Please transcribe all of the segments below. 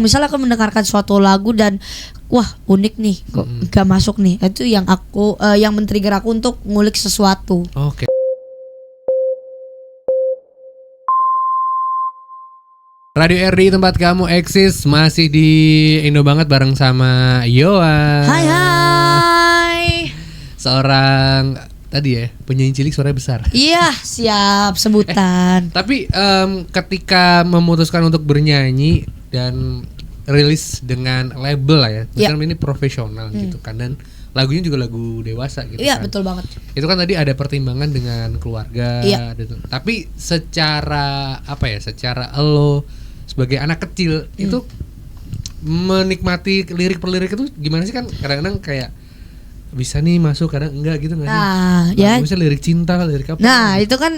misalnya aku mendengarkan suatu lagu dan wah unik nih, kok gak masuk nih, itu yang aku yang men-trigger aku untuk ngulik sesuatu. Oke. Radio RDI tempat kamu eksis, masih di Indo banget bareng sama Yoa. Hai. Seorang tadi ya penyanyi cilik suaranya besar. Iya siap sebutan. Tapi ketika memutuskan untuk bernyanyi dan rilis dengan label lah ya, misalnya ini profesional gitu kan, dan lagunya juga lagu dewasa gitu. Iya kan. betul banget. Itu kan tadi ada pertimbangan dengan keluarga. Gitu. Tapi secara apa ya? Secara lo sebagai anak kecil itu menikmati lirik per lirik itu gimana sih, kan kadang-kadang kayak bisa nih masuk, kadang enggak gitu nggak sih? Nah, ya. Misalnya lirik cinta, lirik apa? Nah, itu kan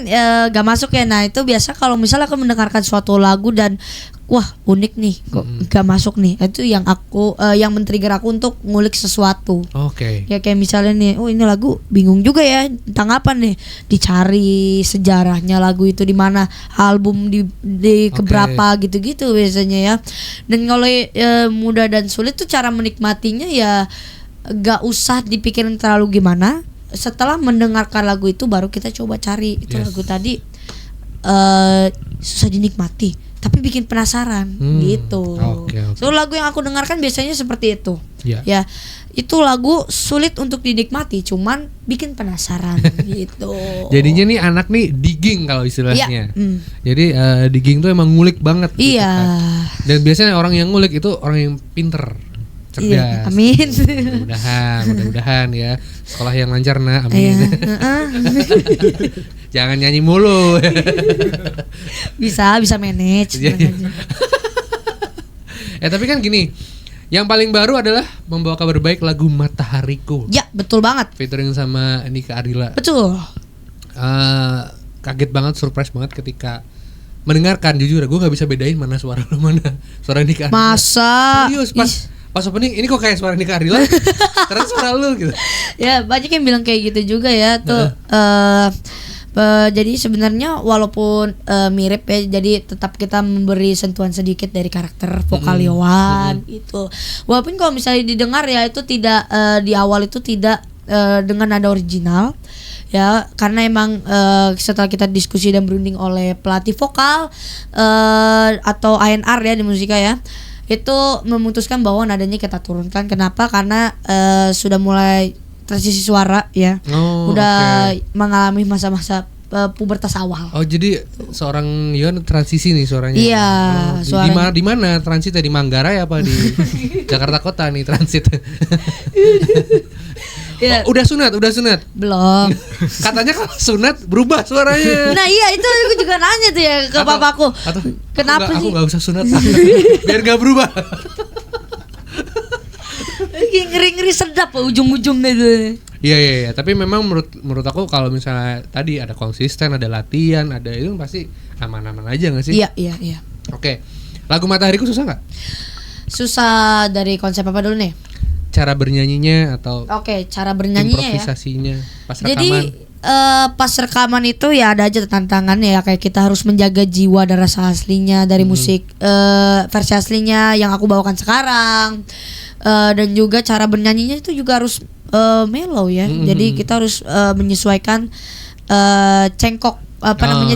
gak masuk ya. Nah, itu biasa kalau misalnya aku mendengarkan suatu lagu dan wah unik nih, kok gak masuk nih. Itu yang aku yang men-trigger aku untuk ngulik sesuatu. Oke. Ya kayak misalnya nih, oh ini lagu bingung juga ya tentang apa nih. Dicari sejarahnya lagu itu di mana, album di keberapa gitu-gitu biasanya ya. Dan kalau mudah dan sulit tuh cara menikmatinya ya gak usah dipikirin terlalu gimana. Setelah mendengarkan lagu itu baru kita coba cari itu lagu tadi susah dinikmati tapi bikin penasaran gitu. So lagu yang aku dengarkan biasanya seperti itu. Ya itu lagu sulit untuk dinikmati cuman bikin penasaran gitu. Jadinya nih anak nih digging kalau istilahnya. Jadi digging tuh emang ngulik banget gitu kan. Dan biasanya orang yang ngulik itu orang yang pinter, cerdas. Iya, amin. Mudah-mudahan ya. Sekolah yang lancar nah, amin. Jangan nyanyi mulu. bisa manage. Tapi kan gini, yang paling baru adalah membawa kabar baik lagu Matahariku. Ya, betul banget. Featuring sama Nika Ardila. Betul. Kaget banget, surprise banget ketika mendengarkan. Jujur gue gak bisa bedain mana suara lu, mana suara Nika Ardila. Masa? Serius, pas opening ini kok kayak suara Nika Ardila karena suara lu gitu. Ya banyak yang bilang kayak gitu juga ya tuh. Jadi sebenarnya walaupun mirip ya, jadi tetap kita memberi sentuhan sedikit dari karakter vokal Yowan itu. Walaupun kalau misalnya didengar ya itu tidak di awal itu tidak dengan nada original. Ya karena emang setelah kita diskusi dan berunding oleh pelatih vokal atau A&R ya di musika ya, itu memutuskan bahwa nadanya kita turunkan. Kenapa? Karena sudah mulai transisi suara ya, udah mengalami masa-masa pubertas awal. Oh jadi seorang Yohan transisi nih suaranya. Iya. Suaranya. Di mana transitnya, di Manggarai apa di Jakarta Kota nih transit? Ya. Udah sunat? Belum. Katanya kalau sunat berubah suaranya. Nah iya itu aku juga nanya tuh ya ke papaku. Kenapa sih? Aku gak usah sunat biar gak berubah. Ngeri-ngeri sedap ujung-ujungnya itu. Iya. Tapi memang menurut aku kalau misalnya tadi ada konsisten, ada latihan, ada itu pasti aman-aman aja gak sih? Iya. Oke. Lagu Matahariku susah gak? Susah dari konsep apa dulu nih? Cara bernyanyinya atau cara bernyanyinya improvisasinya pas rekaman. Jadi pas rekaman itu ya ada aja tantangannya ya, kayak kita harus menjaga jiwa dan rasa aslinya dari musik versi aslinya yang aku bawakan sekarang, dan juga cara bernyanyinya itu juga harus mellow ya. Jadi kita harus menyesuaikan cengkok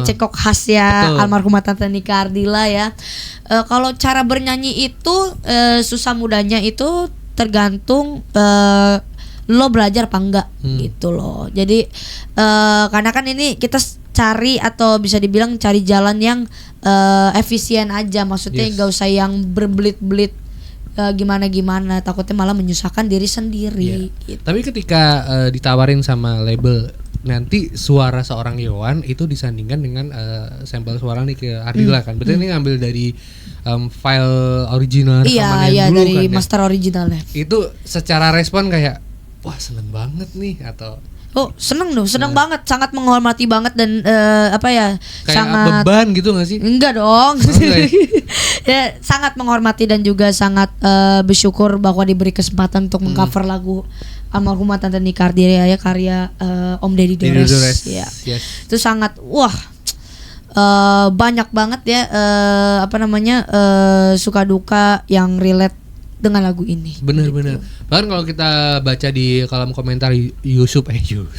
cengkok khas ya almarhumah Tante Nika Ardila ya. Kalau cara bernyanyi itu susah mudahnya itu tergantung lo belajar apa enggak gitu loh. Jadi karena kan ini kita cari atau bisa dibilang cari jalan yang efisien aja. Maksudnya nggak usah yang berbelit-belit gimana-gimana, takutnya malah menyusahkan diri sendiri gitu. Tapi ketika ditawarin sama label, nanti suara seorang Yohan itu disandingkan dengan sampel suara nih ke Ardila kan. Berarti ini ngambil dari file original rekaman yang dulu dari kan, master originalnya. Itu secara respon kayak wah seneng banget nih atau seneng banget, sangat menghormati banget dan kayak sangat beban gitu nggak sih? Enggak dong. Ya sangat menghormati dan juga sangat bersyukur bahwa diberi kesempatan untuk mengcover lagu almarhumah Tante Nika Ardila ya, karya Om Deddy Dores. Ya. Itu sangat banyak banget ya suka duka yang relate dengan lagu ini. Benar-benar. Bahkan kalau kita baca di kolom komentar YouTube. YouTube.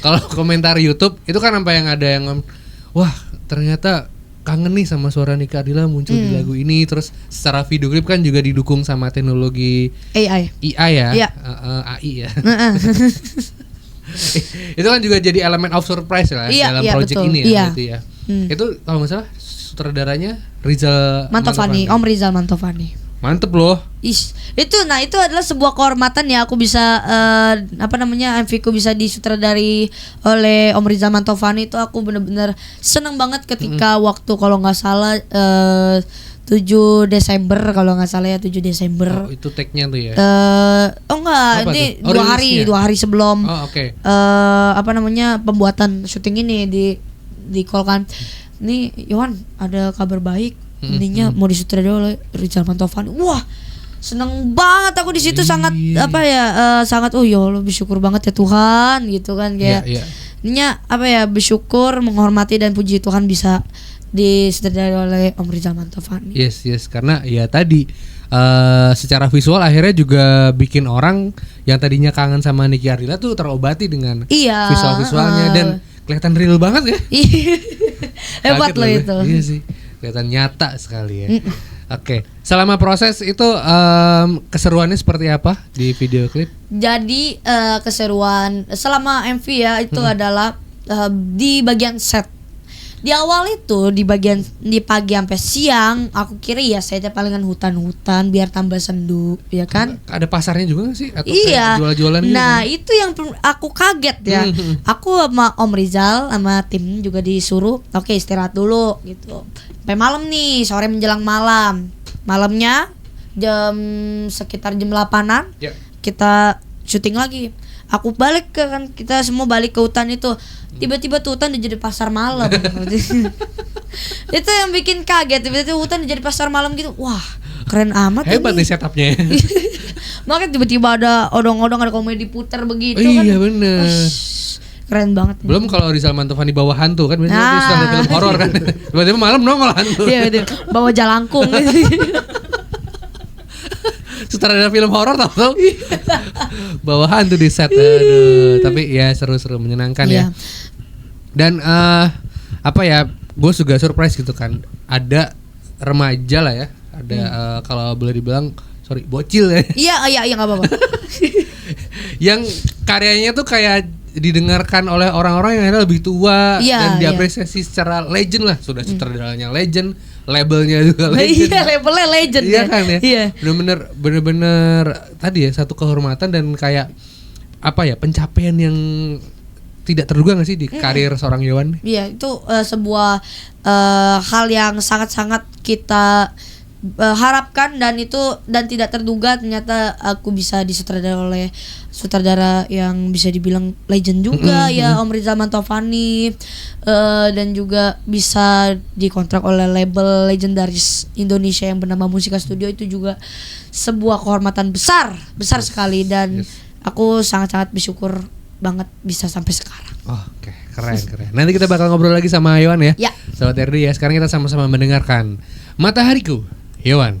Kalau komentar YouTube itu kan sampai yang ada yang wah ternyata kangen nih sama suara Nike Ardilla muncul di lagu ini. Terus secara video klip kan juga didukung sama teknologi AI ya, Iya. AI ya. Itu kan juga jadi elemen of surprise lah dalam project betul. ini ya. Gitu ya. Itu kalau nggak salah sutradaranya Rizal Mantovani. Om Rizal Mantovani. Mantep loh. Itu adalah sebuah kehormatan ya, aku bisa MV-ku bisa disutradari oleh Om Rizal Mantovani. Itu aku benar-benar seneng banget ketika waktu kalau nggak salah 7 Desember kalau nggak salah ya 7 Desember. Oh, itu tag-nya tuh ya. Enggak, ini 2 hari sebelum pembuatan syuting ini di call kan. Nih Yohan ada kabar baik. Intinya mau disutradari oleh Rizal Mantovani. Wah, seneng banget aku di situ, sangat sangat ya Allah bersyukur banget ya Tuhan gitu kan kayak. Ininya bersyukur, menghormati dan puji Tuhan bisa disutradari oleh Om Rizal Mantovani. Yes, karena ya tadi secara visual akhirnya juga bikin orang yang tadinya kangen sama Nike Ardilla tuh terobati dengan visual-visualnya dan kelihatan real banget ya. Hebat loh itu. Iya sih. Kelihatan nyata sekali ya. Oke. Selama proses itu keseruannya seperti apa di video klip? Jadi keseruan selama MV ya itu adalah di bagian set. Di awal itu di pagi sampai siang aku kira ya saya palingan hutan-hutan biar tambah sendu ya kan. Ada pasarnya juga gak sih? Atau jual-jualan gitu? Nah itu yang aku kaget ya. Aku sama Om Rizal sama tim juga disuruh oke, istirahat dulu gitu. Sampai malam nih, sore menjelang malam. Malamnya sekitar jam 8-an kita syuting lagi. Aku balik kita semua balik ke hutan itu. Tiba-tiba tuh hutan udah jadi pasar malam. Itu yang bikin kaget, tiba-tiba hutan udah jadi pasar malam gitu. Wah, keren amat. Hebat nih setupnya. Makanya tiba-tiba ada odong-odong, ada komedi putar begitu kan. Iya bener. Keren banget. Belum kalau Rizal Mantovani bawa hantu kan biasanya dia suka film horor kan. Tiba-tiba malam nongol hantu. Iya itu. Bawa jalangkung gitu. Sutradara film horor tau bawa hantu di set. Aduh, tapi ya seru-seru menyenangkan ya. Dan gue juga surprise gitu kan. Ada remaja lah ya. Ada kalau boleh dibilang bocil ya. Iya enggak apa-apa. Yang karyanya tuh kayak didengarkan oleh orang-orang yang akhirnya lebih tua dan diapresiasi secara legend lah. Sudah sutradaranya legend, labelnya juga legend. Iya, labelnya legend ya. Kan ya. Iya. Bener-bener tadi ya satu kehormatan dan kayak pencapaian yang tidak terduga nggak sih di karir seorang Yohan? Iya, itu sebuah hal yang sangat-sangat kita harapkan dan tidak terduga ternyata aku bisa disutradari oleh sutradara yang bisa dibilang legend juga ya Om Rizal Mantovani dan juga bisa dikontrak oleh label legendaris Indonesia yang bernama Musika Studio. Itu juga sebuah kehormatan besar sekali dan aku sangat-sangat bersyukur banget bisa sampai sekarang. Oke, keren. Nanti kita bakal ngobrol lagi sama Yohan ya. Sobat RD ya. Sekarang kita sama-sama mendengarkan Matahariku, Yohan.